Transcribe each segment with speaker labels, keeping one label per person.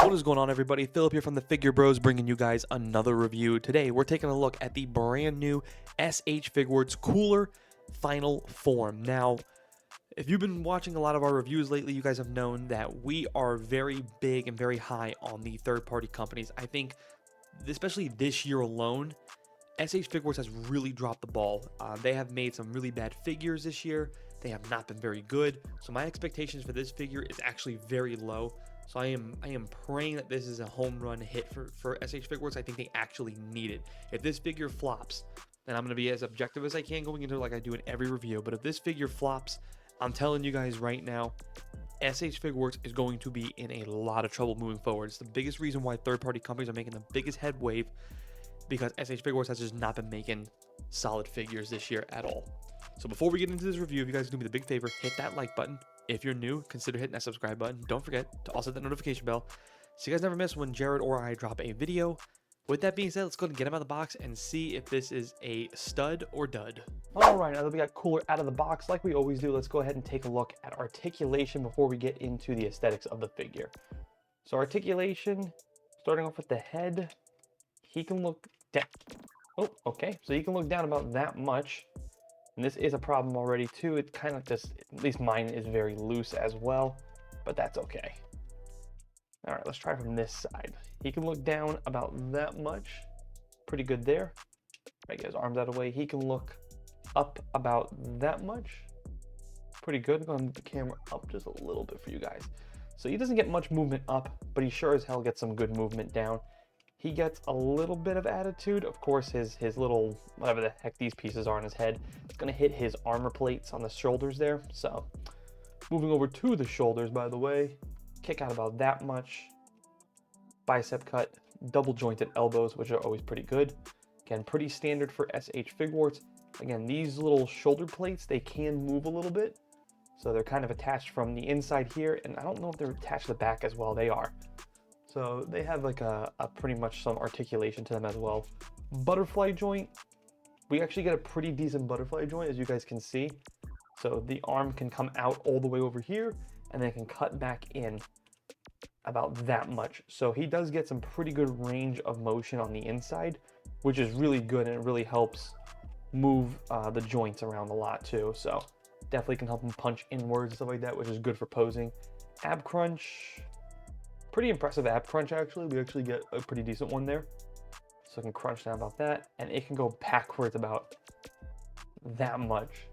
Speaker 1: What is going on, everybody? Philip here from the Figure Bros, bringing you guys another review. Today we're taking a look at the brand new SH Figuarts Cooler Final Form. Now, if you've been watching a lot of our reviews lately, you guys have known that we are very big and very high on the third-party companies. I think, especially this year alone, SH Figuarts has really dropped the ball. They have made some really bad figures this year. They have not been very good. So my expectations for this figure is actually very low. So I am praying that this is a home run hit for SH Figuarts. I think they actually need it. If this figure flops, then I'm going to be as objective as I can going into it like I do in every review. But if this figure flops, I'm telling you guys right now, SH Figuarts is going to be in a lot of trouble moving forward. It's the biggest reason why third-party companies are making the biggest head wave, because SH Figuarts has just not been making solid figures this year at all. So before we get into this review, if you guys do me the big favor, hit that like button. If you're new, consider hitting that subscribe button. Don't forget to also hit that notification bell so you guys never miss when Jared or I drop a video. With that being said, let's go ahead and get him out of the box and see if this is a stud or dud. All right, now that we got Cooler out of the box, like we always do, let's go ahead and take a look at articulation before we get into the aesthetics of the figure. So articulation, starting off with the head, he can look down. Oh, okay, so he can look down about that much. And this is a problem already too. It kind of just, at least mine is very loose as well, but that's okay. All right, let's try from this side. He can look down about that much. Pretty good there. Right, get his arms out of the way. He can look up about that much. Pretty good. I'm gonna move the camera up just a little bit for you guys. So he doesn't get much movement up, but he sure as hell gets some good movement down. He gets a little bit of attitude. Of course, his little, whatever the heck these pieces are on his head, it's gonna hit his armor plates on the shoulders there. So moving over to the shoulders, by the way, kick out about that much. Bicep cut, double jointed elbows, which are always pretty good. Again, pretty standard for SH Figuarts. Again, these little shoulder plates, they can move a little bit. So they're kind of attached from the inside here, and I don't know if they're attached to the back as well. They are. So they have like a pretty much some articulation to them as well. Butterfly joint, we actually get a pretty decent butterfly joint, as you guys can see. So the arm can come out all the way over here, and then it can cut back in about that much. So he does get some pretty good range of motion on the inside, which is really good, and it really helps move the joints around a lot too. So definitely can help him punch inwards and stuff like that, which is good for posing. Ab crunch, pretty impressive ab crunch actually. We actually get a pretty decent one there. So I can crunch down about that, and it can go backwards about that much,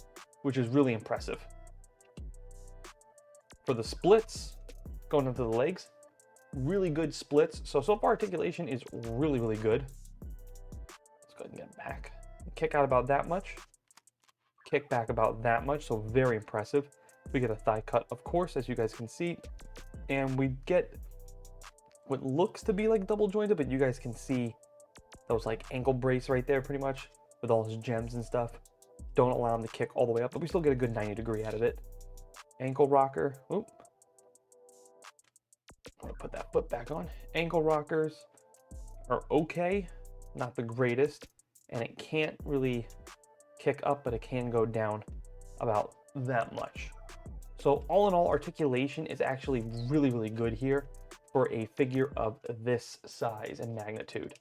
Speaker 1: which is really impressive. For the splits, going into the legs, really good splits. So far articulation is really good. Let's go ahead and get back. Kick out about that much. Kick back about that much, so very impressive. We get a thigh cut, of course, as you guys can see. And we get what looks to be like double jointed, but you guys can see those like ankle brace right there pretty much with all his gems and stuff. Don't allow him to kick all the way up, but we still get a good 90-degree out of it. Ankle rocker. Oop. I'm gonna put that foot back on. Ankle rockers are okay, not the greatest, and it can't really kick up, but it can go down about that much. So all in all, articulation is actually really good here for a figure of this size and magnitude.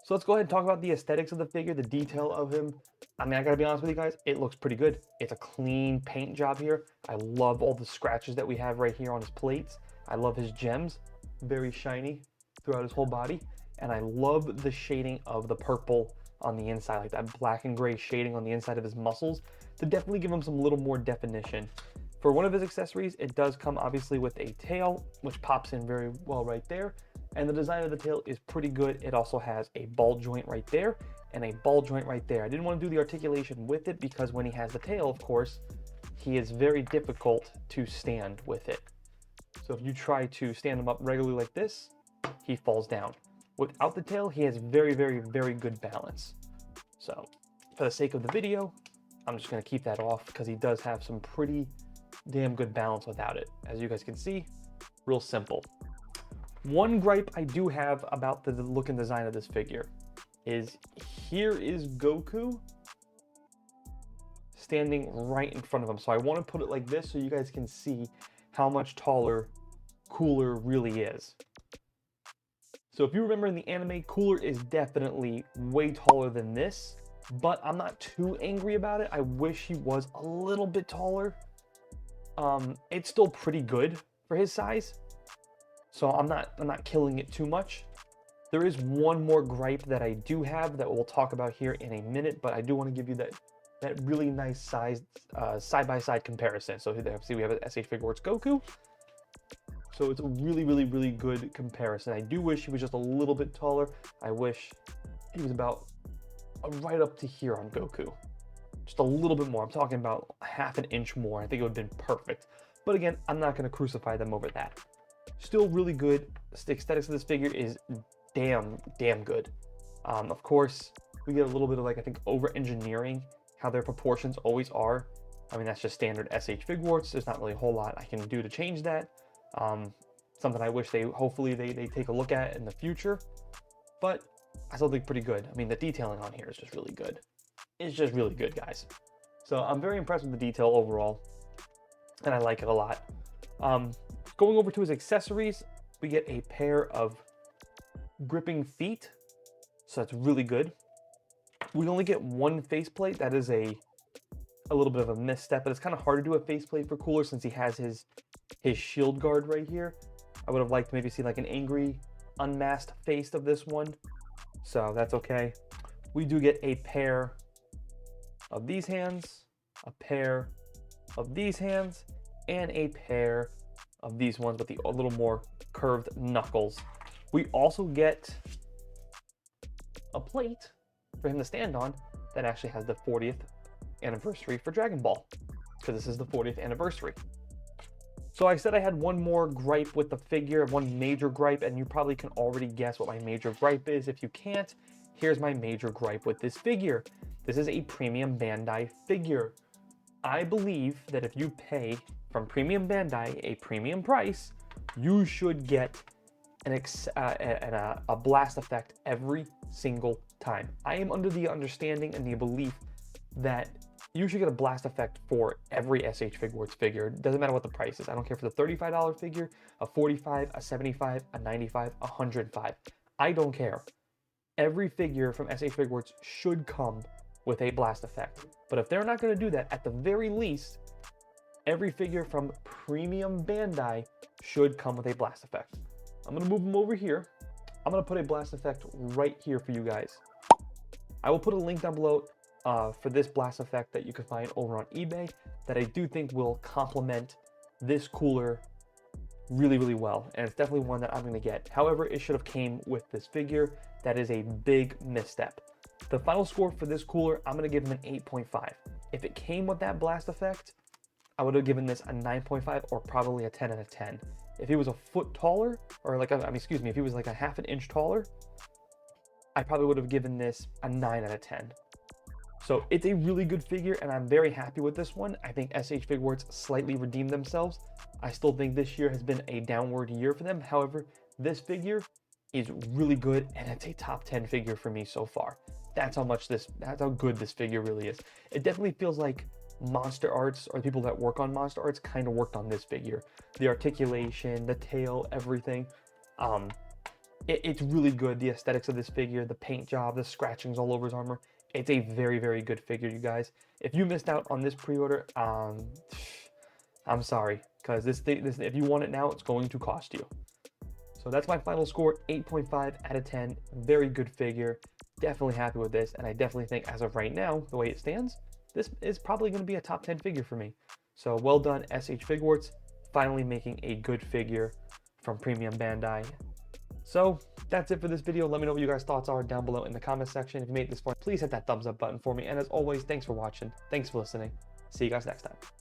Speaker 1: So let's go ahead and talk about the aesthetics of the figure, the detail of him. I mean, I gotta be honest with you guys, it looks pretty good. It's a clean paint job here. I love all the scratches that we have right here on his plates. I love his gems, very shiny throughout his whole body. And I love the shading of the purple on the inside, like that black and gray shading on the inside of his muscles to definitely give him some little more definition. For one of his accessories, it does come obviously with a tail, which pops in very well right there. And the design of the tail is pretty good. It also has a ball joint right there and a ball joint right there. I didn't want to do the articulation with it because when he has the tail, of course, he is very difficult to stand with it. So if you try to stand him up regularly like this, he falls down. Without the tail, he has very good balance. So for the sake of the video, I'm just going to keep that off because he does have some pretty damn good balance without it. As you guys can see, real simple. One gripe I do have about the look and design of this figure is here is Goku standing right in front of him. So I want to put it like this so you guys can see how much taller Cooler really is. So if you remember in the anime, Cooler is definitely way taller than this, but I'm not too angry about it. I wish he was a little bit taller. It's still pretty good for his size, so I'm not killing it too much. There is one more gripe that I do have that we'll talk about here in a minute, but I do want to give you that really nice size side-by-side comparison. So here, see, we have an SH Figuarts Goku. So it's a really, really, really good comparison. I do wish he was just a little bit taller. I wish he was about right up to here on Goku. Just a little bit more. I'm talking about half an inch more. I think it would have been perfect. But again, I'm not going to crucify them over that. Still really good. The aesthetics of this figure is damn good. Of course, we get a little bit of, like, I think, over-engineering how their proportions always are. I mean, that's just standard SH Figuarts. There's not really a whole lot I can do to change that. Something I wish hopefully they take a look at in the future. But I still think pretty good. I mean, the detailing on here is just really good. It's just really good, guys. So I'm very impressed with the detail overall, and I like it a lot. Going over to his accessories, we get a pair of gripping feet, so that's really good. We only get one faceplate. That is a little bit of a misstep, but it's kind of hard to do a faceplate for Cooler since he has his shield guard right here. I would have liked to maybe see like an angry, unmasked face of this one, so that's okay. We do get a pair of these hands, a pair of these hands, and a pair of these ones with a little more curved knuckles. We also get a plate for him to stand on that actually has the 40th anniversary for Dragon Ball, because this is the 40th anniversary. So I said I had one more gripe with the figure, one major gripe, and you probably can already guess what my major gripe is. If you can't, here's my major gripe with this figure. This is a premium Bandai figure. I believe that if you pay from premium Bandai a premium price, you should get a blast effect every single time. I am under the understanding and the belief that you should get a blast effect for every SH Figuarts figure. It doesn't matter what the price is. I don't care for the $35 figure, a $45, a $75, a $95, a $105. I don't care. Every figure from SH Figuarts should come with a blast effect. But if they're not going to do that, at the very least, every figure from premium Bandai should come with a blast effect. I'm going to move them over here. I'm going to put a blast effect right here for you guys. I will put a link down below for this blast effect that you can find over on eBay that I do think will complement this Cooler really, really well. And it's definitely one that I'm going to get. However, it should have came with this figure. That is a big misstep. The final score for this Cooler, I'm going to give him an 8.5. If it came with that blast effect, I would have given this a 9.5 or probably a 10 out of 10. If he was a foot taller, or like, if he was like a half an inch taller, I probably would have given this a 9 out of 10. So it's a really good figure, and I'm very happy with this one. I think SH Figuarts slightly redeemed themselves. I still think this year has been a downward year for them. However, this figure is really good, and it's a top 10 figure for me so far. That's how good this figure really is. It definitely feels like Monster Arts, or the people that work on Monster Arts, kind of worked on this figure. The articulation, the tail, everything. It's really good. The aesthetics of this figure, the paint job, the scratchings all over his armor. It's a very, very good figure, you guys. If you missed out on this pre-order, I'm sorry, because this if you want it now, it's going to cost you. So that's my final score, 8.5 out of 10. Very good figure. Definitely happy with this, and I definitely think as of right now, the way it stands, this is probably going to be a top 10 figure for me. So well done, SH Figuarts, finally making a good figure from Premium Bandai. So that's it for this video. Let me know what you guys' thoughts are down below in the comment section. If you made it this far, please hit that thumbs up button for me. And as always, thanks for watching. Thanks for listening. See you guys next time.